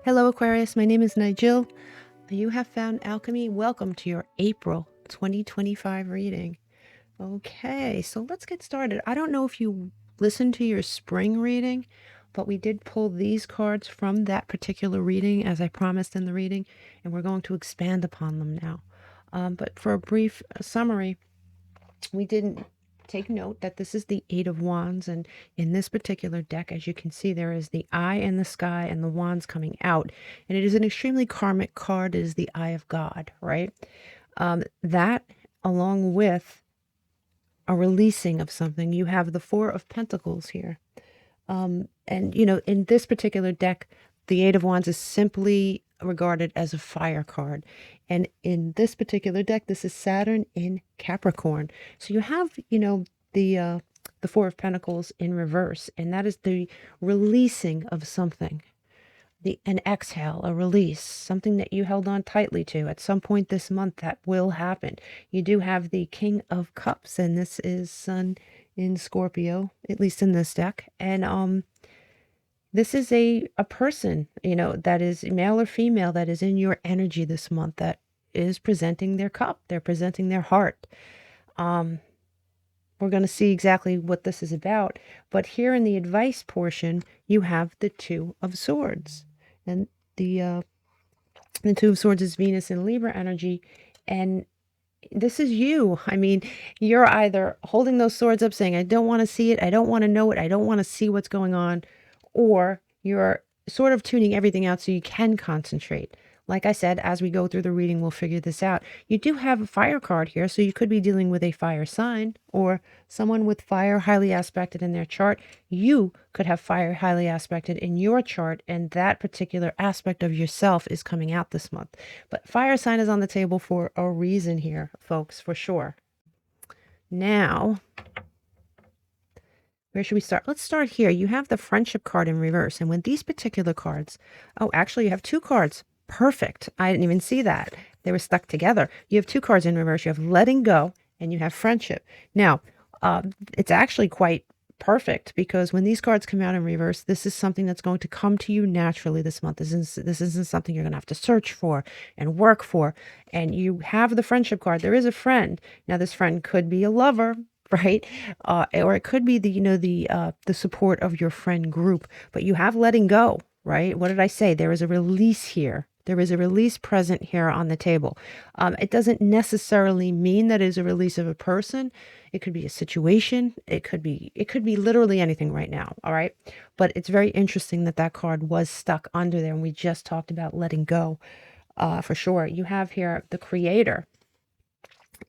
Hello Aquarius, my name is Nigel. You have found alchemy. Welcome to your April 2025 reading. Okay, so let's get started. I don't know if you listened to your spring reading, but we did pull these cards from that particular reading as I promised in the reading, and we're going to expand upon them now. But for a brief summary, we didn't take note that this is the Eight of Wands, and in this particular deck, as you can see, there is the eye in the sky and the wands coming out, and it is an extremely karmic card. It is the eye of God, right? That, along with a releasing of something, you have the Four of Pentacles here. And in this particular deck, the Eight of Wands is simply regarded as a fire card. And in this particular deck, this is Saturn in Capricorn. So you have, the Four of Pentacles in reverse, and that is the releasing of something. An exhale, a release, something that you held on tightly to at some point this month that will happen. You do have the King of Cups, and this is Sun in Scorpio, at least in this deck. And this is a person, that is male or female, that is in your energy this month, that is presenting their cup. They're presenting their heart. We're going to see exactly what this is about. But here in the advice portion, you have the Two of Swords. And the Two of Swords is Venus in Libra energy. And this is you. I mean, you're either holding those swords up saying, I don't want to see it, I don't want to know it, I don't want to see what's going on, or you're sort of tuning everything out so you can concentrate. Like I said, as we go through the reading, we'll figure this out. You do have a fire card here, so you could be dealing with a fire sign or someone with fire highly aspected in their chart. You could have fire highly aspected in your chart, and that particular aspect of yourself is coming out this month. But fire sign is on the table for a reason here, folks, for sure. Now, where should we start? Let's start here. You have the friendship card in reverse. And with these particular cards, oh, actually, you have two cards. Perfect. I didn't even see that. They were stuck together. You have two cards in reverse. You have letting go and you have friendship. Now, it's actually quite perfect because when these cards come out in reverse, this is something that's going to come to you naturally this month. This isn't something you're going to have to search for and work for. And you have the friendship card. There is a friend. Now, this friend could be a lover, right? Or it could be the support of your friend group, but you have letting go, right? What did I say? There is a release here. There is a release present here on the table. It doesn't necessarily mean that it is a release of a person. It could be a situation. It could be literally anything right now. All right. But it's very interesting that that card was stuck under there. And we just talked about letting go for sure. You have here the Creator.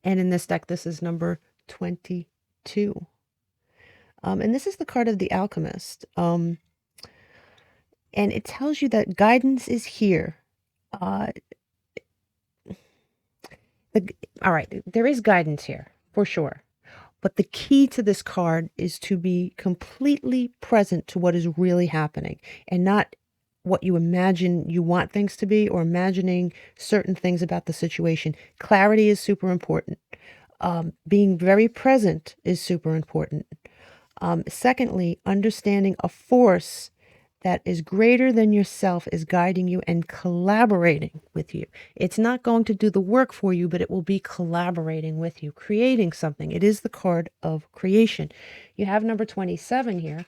And in this deck, this is number 22. And this is the card of the Alchemist. And it tells you that guidance is here. All right, there is guidance here for sure. But the key to this card is to be completely present to what is really happening and not what you imagine you want things to be or imagining certain things about the situation. Clarity is super important. Being very present is super important. Secondly, understanding a force that is greater than yourself is guiding you and collaborating with you. It's not going to do the work for you, but it will be collaborating with you, creating something. It is the card of creation. You have number 27 here.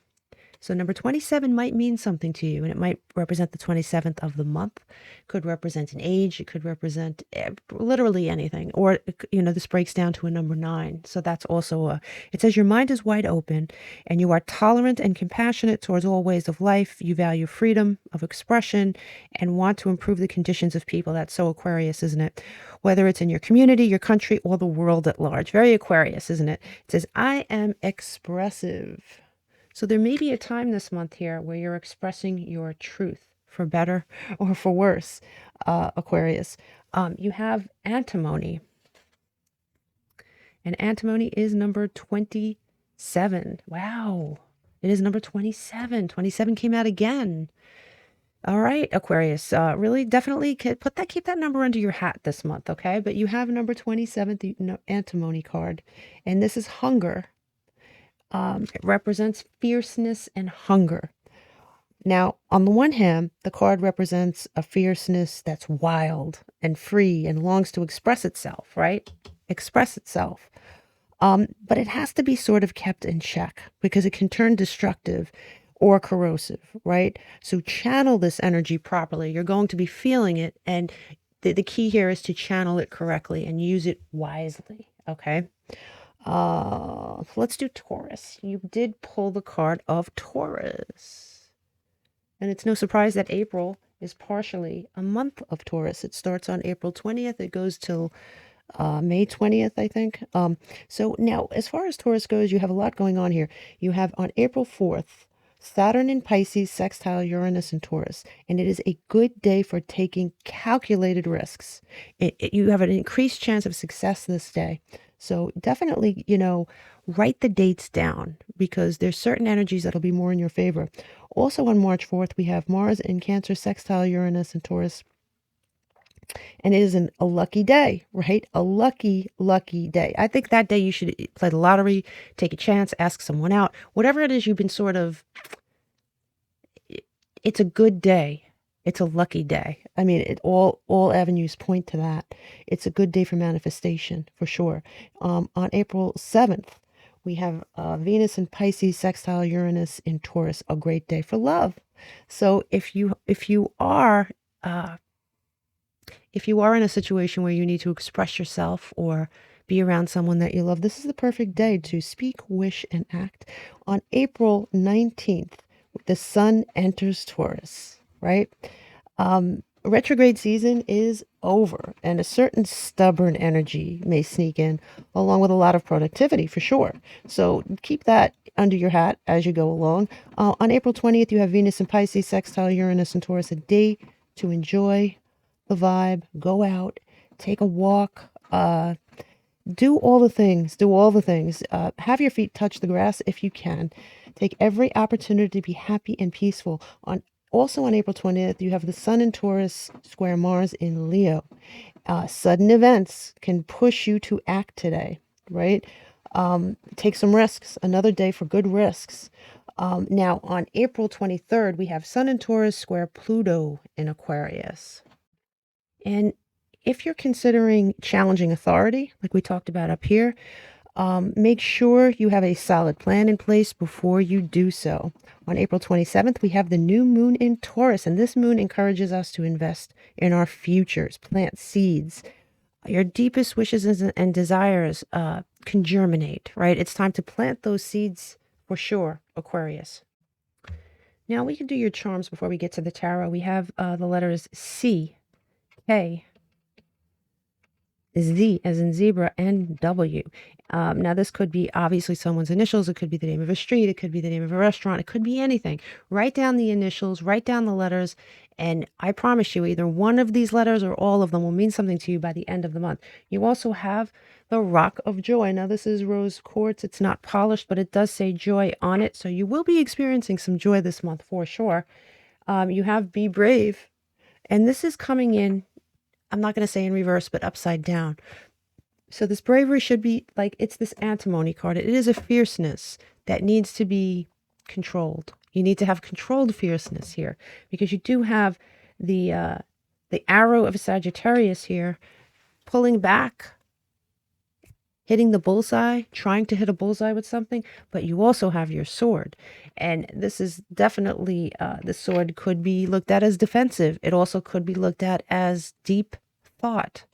So number 27 might mean something to you, and it might represent the 27th of the month. It could represent an age. It could represent literally anything. Or, this breaks down to a number 9. So that's also it says your mind is wide open and you are tolerant and compassionate towards all ways of life. You value freedom of expression and want to improve the conditions of people. That's so Aquarius, isn't it? Whether it's in your community, your country, or the world at large. Very Aquarius, isn't it? It says, I am expressive. So there may be a time this month here where you're expressing your truth, for better or for worse, Aquarius. You have antimony. And antimony is number 27. Wow. It is number 27. 27 came out again. All right, Aquarius, really definitely keep that number under your hat this month, okay? But you have number 27, the antimony card. And this is hunger. It represents fierceness and hunger. Now, on the one hand, the card represents a fierceness that's wild and free and longs to express itself, right? Express itself. But it has to be sort of kept in check because it can turn destructive or corrosive, right? So channel this energy properly. You're going to be feeling it. And the key here is to channel it correctly and use it wisely, okay? Let's do Taurus. You did pull the card of Taurus. And it's no surprise that April is partially a month of Taurus. It starts on April 20th. It goes till May 20th, I think. So now, as far as Taurus goes, you have a lot going on here. You have on April 4th, Saturn in Pisces, sextile Uranus in Taurus. And it is a good day for taking calculated risks. You have an increased chance of success this day. So definitely, write the dates down because there's certain energies that'll be more in your favor. Also on March 4th, we have Mars in Cancer, sextile Uranus in Taurus. And it is a lucky day, right? A lucky, lucky day. I think that day you should play the lottery, take a chance, ask someone out. Whatever it is you've been it's a good day. It's a lucky day. I mean, all avenues point to that. It's a good day for manifestation, for sure. On April 7th, we have Venus in Pisces, sextile Uranus in Taurus, a great day for love. So if you are in a situation where you need to express yourself or be around someone that you love, this is the perfect day to speak, wish, and act. On April 19th, the sun enters Taurus, right? Retrograde season is over, and a certain stubborn energy may sneak in, along with a lot of productivity, for sure. So keep that under your hat as you go along. On April 20th, you have Venus in Pisces, sextile Uranus and Taurus, a day to enjoy the vibe, go out, take a walk, do all the things, have your feet touch the grass if you can. Take every opportunity to be happy and peaceful. Also on April 20th, you have the sun in Taurus square Mars in Leo. Sudden events can push you to act today, right? Take some risks, another day for good risks. Now on April 23rd, we have sun in Taurus square Pluto in Aquarius. And if you're considering challenging authority, like we talked about up here, make sure you have a solid plan in place before you do so. On April 27th, we have the new moon in Taurus, and this moon encourages us to invest in our futures, plant seeds. Your deepest wishes and desires can germinate, right? It's time to plant those seeds for sure, Aquarius. Now we can do your charms before we get to the tarot. We have the letters C, K, Z as in zebra, and W. Now this could be obviously someone's initials. It could be the name of a street. It could be the name of a restaurant. It could be anything. Write down the initials, write down the letters, and I promise you either one of these letters or all of them will mean something to you by the end of the month. You also have the Rock of Joy. Now this is rose quartz. It's not polished, but it does say joy on it. So you will be experiencing some joy this month for sure. You have Be Brave, and this is coming in, I'm not going to say in reverse, but upside down. So this bravery should be like, it's this antimony card. It is a fierceness that needs to be controlled. You need to have controlled fierceness here because you do have the arrow of Sagittarius here pulling back, hitting the bullseye, trying to hit a bullseye with something, but you also have your sword. And this is definitely, the sword could be looked at as defensive. It also could be looked at as deep thought.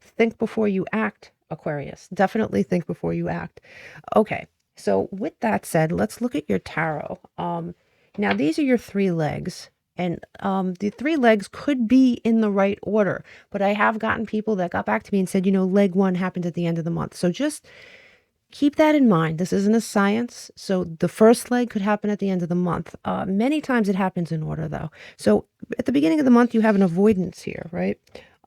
Think before you act, Aquarius. Definitely think before you act. Okay, so with that said, let's look at your tarot. Now these are your three legs. And the three legs could be in the right order, but I have gotten people that got back to me and said, leg one happened at the end of the month. So just keep that in mind. This isn't a science. So the first leg could happen at the end of the month. Many times it happens in order though. So at the beginning of the month, you have an avoidance here, right?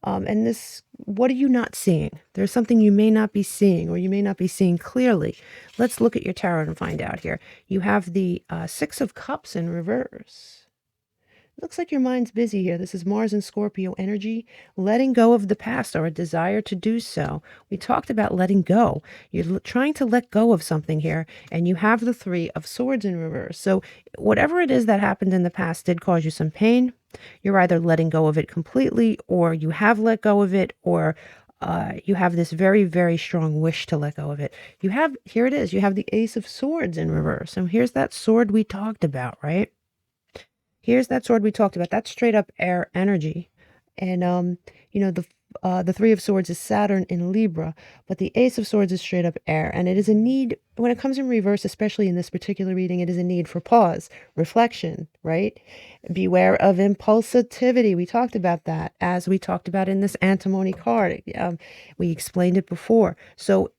And this, what are you not seeing? There's something you may not be seeing, or you may not be seeing clearly. Let's look at your tarot and find out here. You have the Six of Cups in reverse. Looks like your mind's busy here. This is Mars and Scorpio energy, letting go of the past or a desire to do so. We talked about letting go. You're trying to let go of something here, and you have the Three of Swords in reverse. So whatever it is that happened in the past did cause you some pain. You're either letting go of it completely, or you have let go of it, or you have this very, very strong wish to let go of it. You have, here it is, you have the Ace of Swords in reverse. And here's that sword we talked about, right? Here's that sword we talked about. That's straight up air energy. And, you know, the Three of Swords is Saturn in Libra, but the Ace of Swords is straight up air. And it is a need, when it comes in reverse, especially in this particular reading, it is a need for pause, reflection, right? Beware of impulsivity. We talked about that, as we talked about in this antimony card. We explained it before. So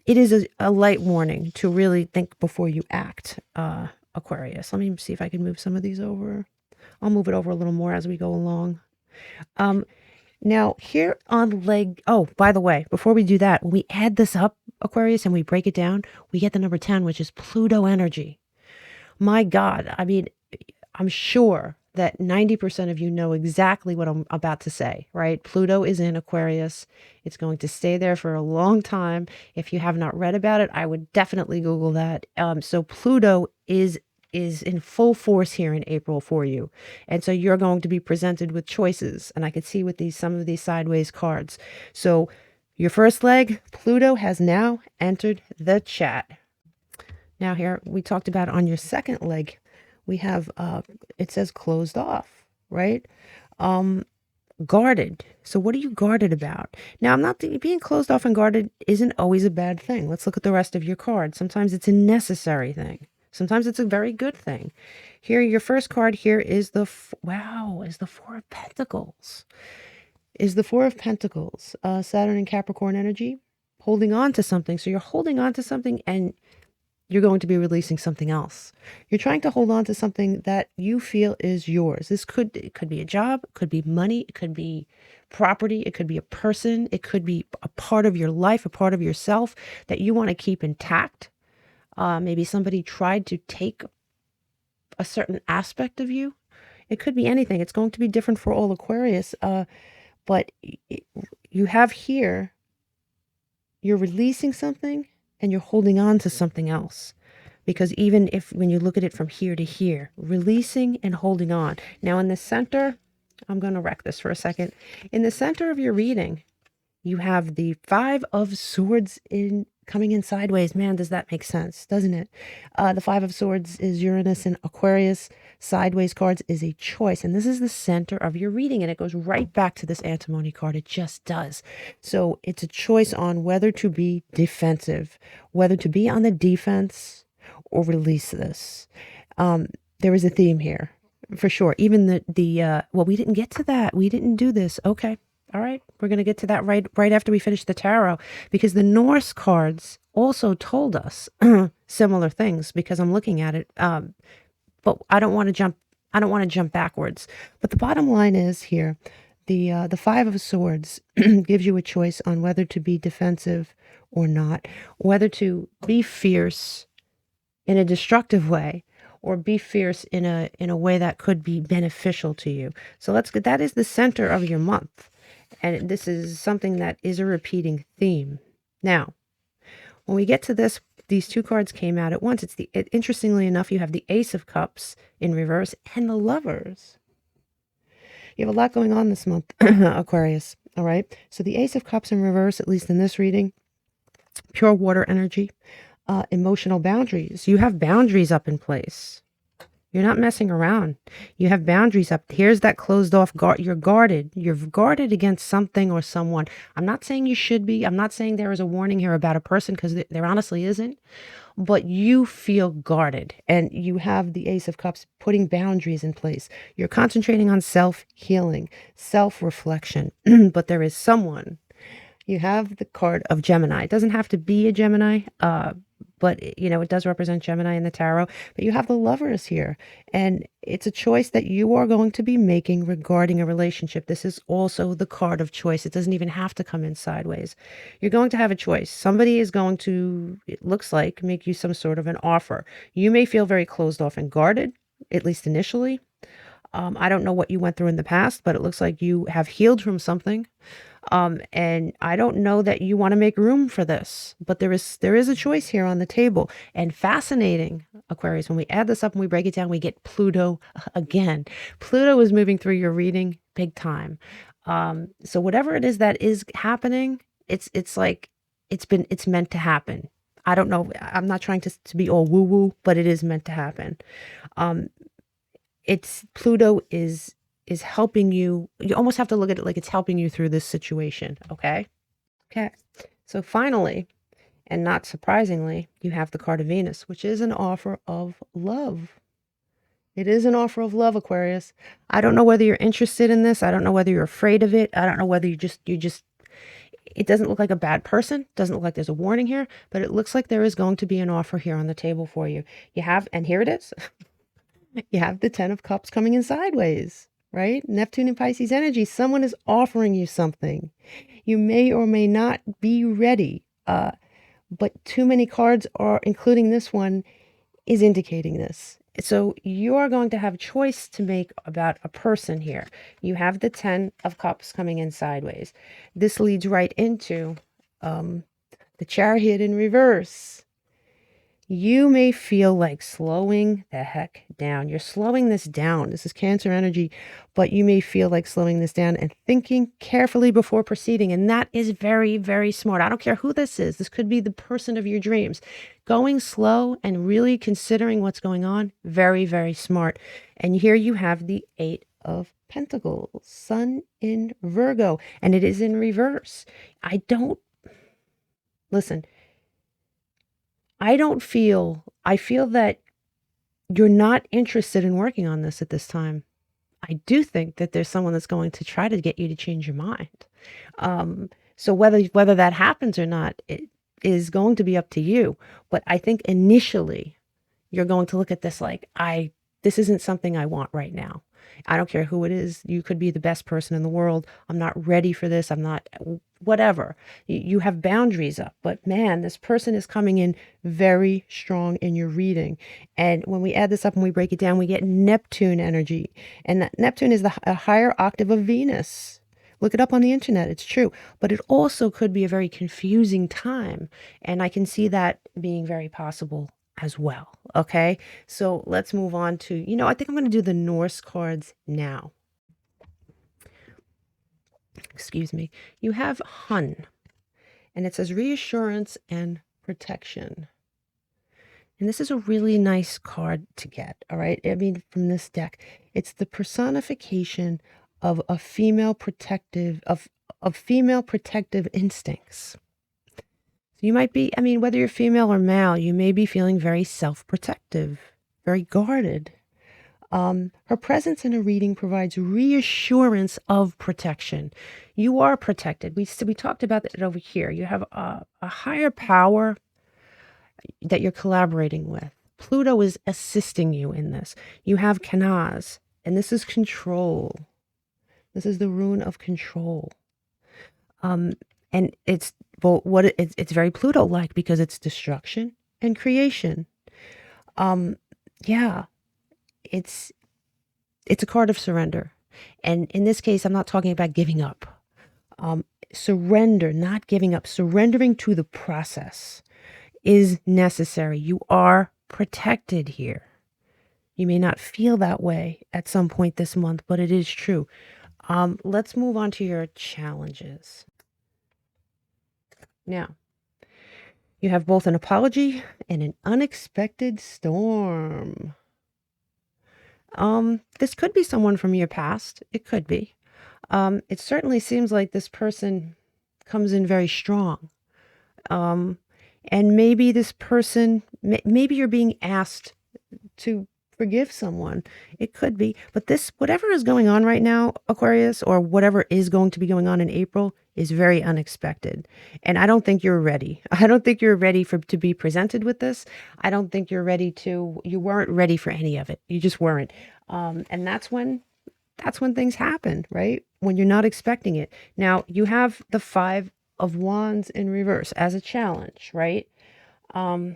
it is a light warning to really think before you act, Aquarius. Let me see if I can move some of these over. I'll move it over a little more as we go along. Now here on leg, oh, by the way, before we do that, when we add this up, Aquarius, and we break it down, we get the number 10, which is Pluto energy. My God, I mean, I'm sure that 90% of you know exactly what I'm about to say, right? Pluto is in Aquarius. It's going to stay there for a long time. If you have not read about it, I would definitely Google that. So Pluto is in full force here in April for you. And so you're going to be presented with choices. And I could see with some of these sideways cards. So your first leg, Pluto has now entered the chat. Now here, we talked about on your second leg, we have, it says closed off, right? Guarded. So what are you guarded about? Now, I'm not being closed off and guarded isn't always a bad thing. Let's look at the rest of your cards. Sometimes it's a necessary thing. Sometimes it's a very good thing. Here, your first card here is the, is the Four of Pentacles. Is the Four of Pentacles, Saturn and Capricorn energy, holding on to something. So you're holding on to something and you're going to be releasing something else. You're trying to hold on to something that you feel is yours. It could be a job, it could be money, it could be property, it could be a person, it could be a part of your life, a part of yourself that you want to keep intact. Maybe somebody tried to take a certain aspect of you. It could be anything. It's going to be different for all Aquarius. But you have here, you're releasing something and you're holding on to something else. Because even if, when you look at it from here to here, releasing and holding on. Now in the center, I'm going to wreck this for a second. In the center of your reading, you have the Five of Swords coming in sideways. Man, does that make sense, doesn't it? The Five of Swords is Uranus and Aquarius. Sideways cards is a choice. And this is the center of your reading. And it goes right back to this antimony card. It just does. So it's a choice on whether to be defensive, whether to be on the defense or release this. There is a theme here for sure. Even well, we didn't get to that. We didn't do this. Okay. All right. We're going to get to that right after we finish the tarot, because the Norse cards also told us similar things, because I'm looking at it. But I don't want to jump backwards. But the bottom line is here, the Five of Swords gives you a choice on whether to be defensive or not, whether to be fierce in a destructive way, or be fierce in a way that could be beneficial to you. So that is the center of your month. And this is something that is a repeating theme. Now, when we get to this, these two cards came out at once. Interestingly enough, you have the Ace of Cups in reverse and the Lovers. You have a lot going on this month, Aquarius. All right. So the Ace of Cups in reverse, at least in this reading, pure water energy, emotional boundaries. You have boundaries up in place. You're not messing around. You have boundaries up. Here's that closed off guard. You're guarded. You're guarded against something or someone. I'm not saying you should be. I'm not saying there is a warning here about a person, because there honestly isn't. But you feel guarded. And you have the Ace of Cups putting boundaries in place. You're concentrating on self-healing, self-reflection. But there is someone. You have the card of Gemini. It doesn't have to be a Gemini. But, you know, it does represent Gemini in the tarot. But you have the Lovers here. And it's a choice that you are going to be making regarding a relationship. This is also the card of choice. It doesn't even have to come in sideways. You're going to have a choice. Somebody is going to, it looks like, make you some sort of an offer. You may feel very closed off and guarded, at least initially. I don't know what you went through in the past, but it looks like you have healed from something. And I don't know that you want to make room for this, but there is a choice here on the table. And fascinating, Aquarius, when we add this up and we break it down, we get Pluto again. Pluto is moving through your reading big time. So whatever it is that is happening, it's like it's meant to happen. I don't know. I'm not trying to be all woo woo, but it is meant to happen. It's Pluto is helping you. You almost have to look at it like it's helping you through this situation. Okay. So finally, and not surprisingly, you have the card of Venus, which is an offer of love. It is an offer of love, Aquarius. I don't know whether you're interested in this. I don't know whether you're afraid of it. I don't know whether you just it doesn't look like a bad person. Doesn't look like there's a warning here, but it looks like there is going to be an offer here on the table for you. You have, and here it is. You have the 10 of Cups coming in sideways, right? Neptune and Pisces energy. Someone is offering you something. You may or may not be ready, but too many cards are, including this one, is indicating this. So you're going to have a choice to make about a person here. You have the 10 of Cups coming in sideways. This leads right into the Chariot in reverse. You may feel like slowing the heck down. You're slowing this down. This is Cancer energy, but you may feel like slowing this down and thinking carefully before proceeding. And that is very, very smart. I don't care who this is. This could be the person of your dreams. Going slow and really considering what's going on, very, very smart. And here you have the 8 of Pentacles, Sun in Virgo, and it is in reverse. I feel that you're not interested in working on this at this time. I do think that there's someone that's going to try to get you to change your mind. So whether that happens or not, it is going to be up to you. But I think initially you're going to look at this like, this isn't something I want right now. I don't care who it is. You could be the best person in the world. I'm not ready for this. I'm not, whatever. You have boundaries up, but man, this person is coming in very strong in your reading. And when we add this up and we break it down, we get Neptune energy. And that Neptune is a higher octave of Venus. Look it up on the internet. It's true. But it also could be a very confusing time. And I can see that being very possible as well. Okay, so let's move on to, I think I'm going to do the Norse cards now. Excuse me. You have Hun, and it says reassurance and protection. And this is a really nice card to get, all right? I mean, from this deck, it's the personification of a female protective, of female protective instincts. You might be, whether you're female or male, you may be feeling very self-protective, very guarded. Her presence in a reading provides reassurance of protection. You are protected. We talked about that over here. You have a higher power that you're collaborating with. Pluto is assisting you in this. You have Kanaz, and this is control. This is the rune of control. And it's very Pluto-like because it's destruction and creation. Yeah, it's a card of surrender. And in this case, I'm not talking about giving up. Surrender, not giving up. Surrendering to the process is necessary. You are protected here. You may not feel that way at some point this month, but it is true. Let's move on to your challenges. Now, you have both an apology and an unexpected storm. This could be someone from your past. It could be. It certainly seems like this person comes in very strong. And maybe this person, maybe you're being asked to forgive someone. It could be. But whatever is going on right now, Aquarius, or whatever is going to be going on in April, is very unexpected. And I don't think you're ready. I don't think you're ready to be presented with this. I don't think you weren't ready for any of it. You just weren't. And that's when things happen, right? When you're not expecting it. Now, you have the 5 of Wands in reverse as a challenge, right? And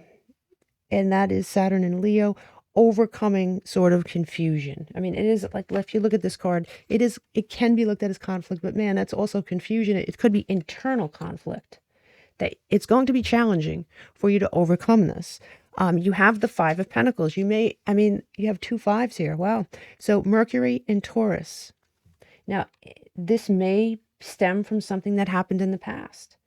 that is Saturn and Leo. overcoming sort of confusion. I mean, it is like, if you look at this card, it can be looked at as conflict, but man, that's also confusion. It could be internal conflict, that it's going to be challenging for you to overcome this. You have the Five of Pentacles. You have two fives here. Wow. So Mercury in Taurus. Now, this may stem from something that happened in the past.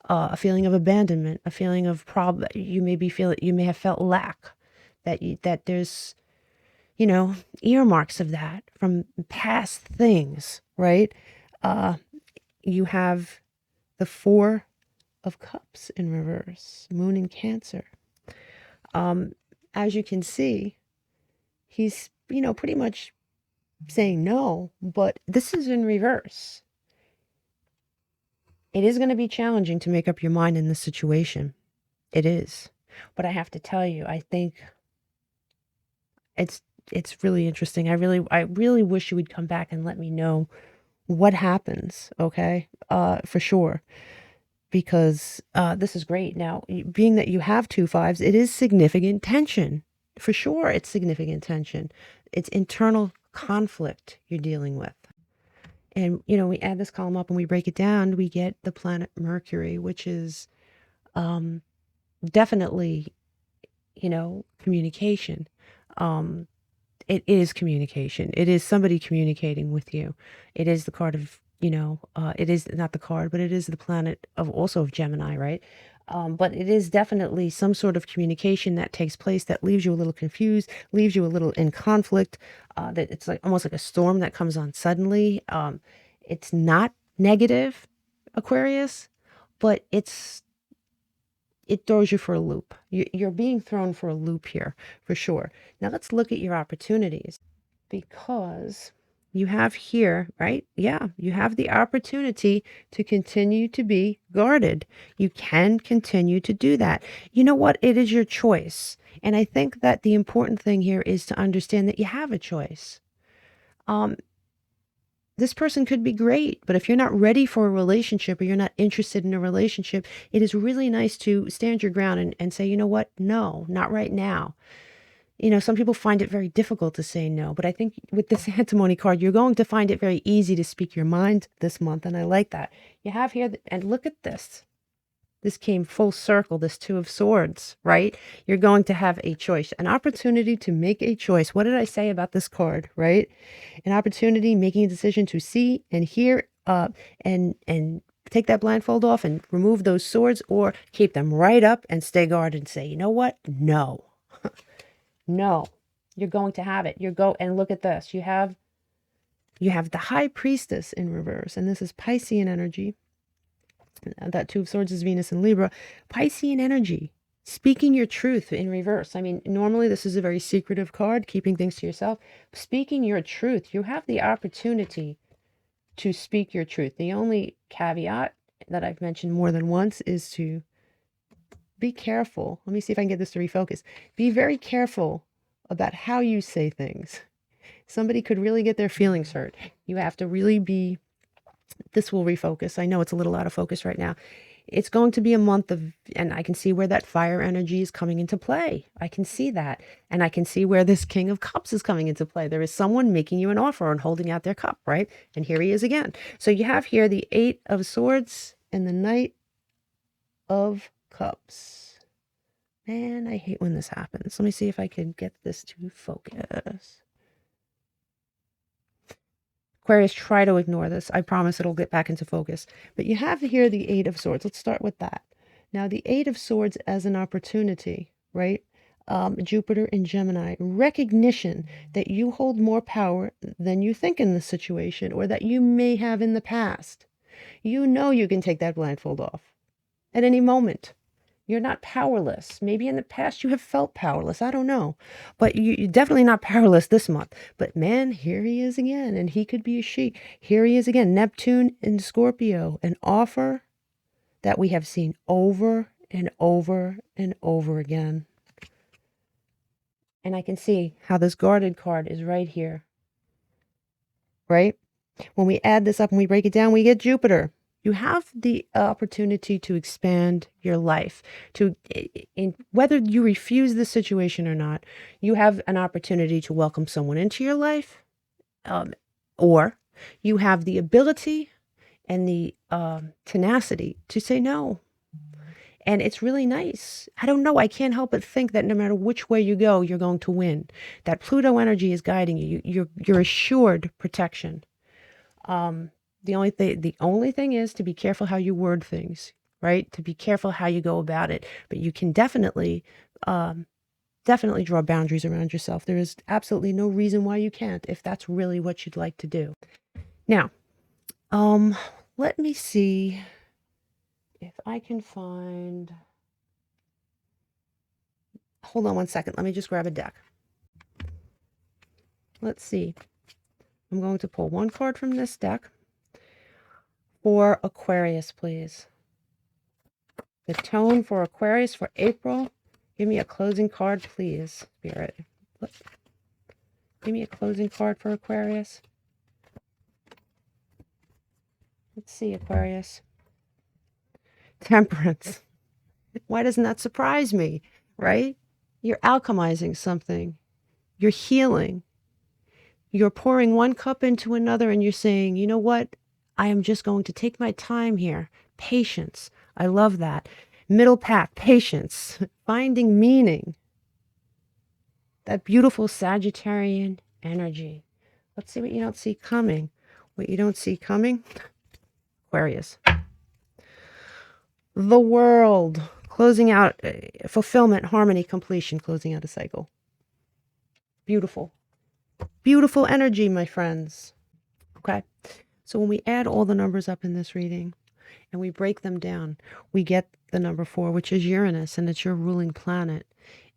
A feeling of abandonment, a feeling of problem. You may have felt lack, that there's, earmarks of that from past things, right? You have the Four of Cups in reverse, Moon in Cancer. As you can see, he's, pretty much saying no, but this is in reverse. It is going to be challenging to make up your mind in this situation. It is. But I have to tell you, I think it's really interesting. I really wish you would come back and let me know what happens, okay? For sure. Because this is great. Now, being that you have two fives, it is significant tension. For sure, it's significant tension. It's internal conflict you're dealing with. And, we add this column up and we break it down, we get the planet Mercury, which is definitely, communication. It is communication. It is somebody communicating with you. It is the card of, it is not the card, but it is the planet of Gemini, right? But it is definitely some sort of communication that takes place that leaves you a little confused, leaves you a little in conflict, that it's like almost like a storm that comes on suddenly. It's not negative, Aquarius, but it throws you for a loop. You're being thrown for a loop here, for sure. Now let's look at your opportunities, because you have here, right? Yeah, you have the opportunity to continue to be guarded. You can continue to do that. You know what? It is your choice. And I think that the important thing here is to understand that you have a choice. This person could be great, but if you're not ready for a relationship or you're not interested in a relationship, it is really nice to stand your ground and say, you know what? No, not right now. Some people find it very difficult to say no, but I think with this antimony card, you're going to find it very easy to speak your mind this month, and I like that. You have here, and look at this. This came full circle, this Two of Swords, right? You're going to have a choice, an opportunity to make a choice. What did I say about this card, right? An opportunity, making a decision to see and hear, and take that blindfold off and remove those swords, or keep them right up and stay guarded and say, you know what? No. No. You're going to have it. And look at this. You have the High Priestess in reverse, and this is Piscean energy. That Two of Swords is Venus in Libra. Piscean energy, speaking your truth in reverse. I mean, normally this is a very secretive card, keeping things to yourself. Speaking your truth, you have the opportunity to speak your truth. The only caveat that I've mentioned more than once is to be careful. Let me see if I can get this to refocus. Be very careful about how you say things. Somebody could really get their feelings hurt. You have to really be. This will refocus. I know it's a little out of focus right now. It's going to be a month of, and I can see where that fire energy is coming into play. I can see that. And I can see where this King of Cups is coming into play. There is someone making you an offer and holding out their cup, right? And here he is again. So you have here the Eight of Swords and the Knight of Cups. Man, I hate when this happens. Let me see if I can get this to focus. Aquarius, try to ignore this. I promise it'll get back into focus. But you have here the Eight of Swords. Let's start with that. Now, the Eight of Swords as an opportunity, right? Jupiter in Gemini. Recognition that you hold more power than you think in this situation, or that you may have in the past. You know you can take that blindfold off at any moment. You're not powerless. Maybe in the past you have felt powerless. I don't know. But you're definitely not powerless this month. But man, here he is again. And he could be a she. Here he is again. Neptune in Scorpio. An offer that we have seen over and over and over again. And I can see how this guarded card is right here. Right? When we add this up and we break it down, we get Jupiter. You have the opportunity to expand your life, to whether you refuse the situation or not, you have an opportunity to welcome someone into your life, or you have the ability and the tenacity to say no. And it's really nice. I don't know. I can't help but think that no matter which way you go, you're going to win. That Pluto energy is guiding you. You're assured protection. The only thing is to be careful how you word things, right? To be careful how you go about it. But you can definitely draw boundaries around yourself. There is absolutely no reason why you can't, if that's really what you'd like to do. Now, let me see if I can find. Hold on one second. Let me just grab a deck. Let's see. I'm going to pull one card from this deck for Aquarius, please. The tone for Aquarius for April. Give me a closing card, please, Spirit. Give me a closing card for Aquarius. Let's see, Aquarius. Temperance. Why doesn't that surprise me, right? You're alchemizing something. You're healing. You're pouring one cup into another and you're saying, you know what? I am just going to take my time here. Patience. I love that. Middle path, patience. Finding meaning. That beautiful Sagittarian energy. Let's see what you don't see coming. What you don't see coming? Aquarius. The world. Closing out, fulfillment, harmony, completion, closing out a cycle. Beautiful. Beautiful energy, my friends. Okay. So when we add all the numbers up in this reading and we break them down, we get the number 4, which is Uranus, and it's your ruling planet.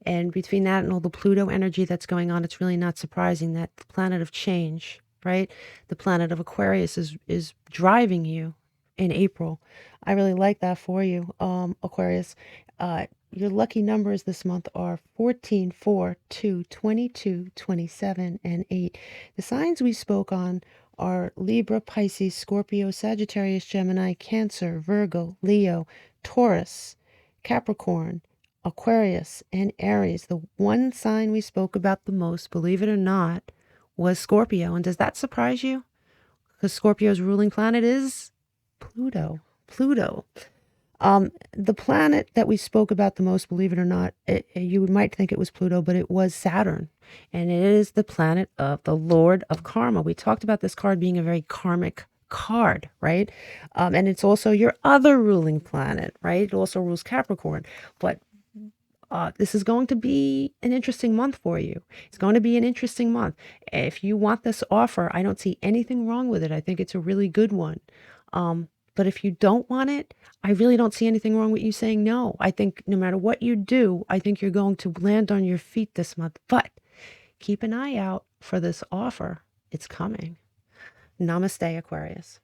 And between that and all the Pluto energy that's going on, it's really not surprising that the planet of change, right? The planet of Aquarius is driving you in April. I really like that for you, Aquarius. Your lucky numbers this month are 14, 4, 2, 22, 27, and 8. The signs we spoke on are Libra, Pisces, Scorpio, Sagittarius, Gemini, Cancer, Virgo, Leo, Taurus, Capricorn, Aquarius, and Aries. The one sign we spoke about the most, believe it or not, was Scorpio. And does that surprise you? Because Scorpio's ruling planet is Pluto. The planet that we spoke about the most, believe it or not, you might think it was Pluto, but it was Saturn. And it is the planet of the Lord of Karma. We talked about this card being a very karmic card, right? And it's also your other ruling planet, right? It also rules Capricorn. But this is going to be an interesting month for you. It's going to be an interesting month. If you want this offer, I don't see anything wrong with it. I think it's a really good one. But if you don't want it, I really don't see anything wrong with you saying no. I think no matter what you do, I think you're going to land on your feet this month. But keep an eye out for this offer. It's coming. Namaste, Aquarius.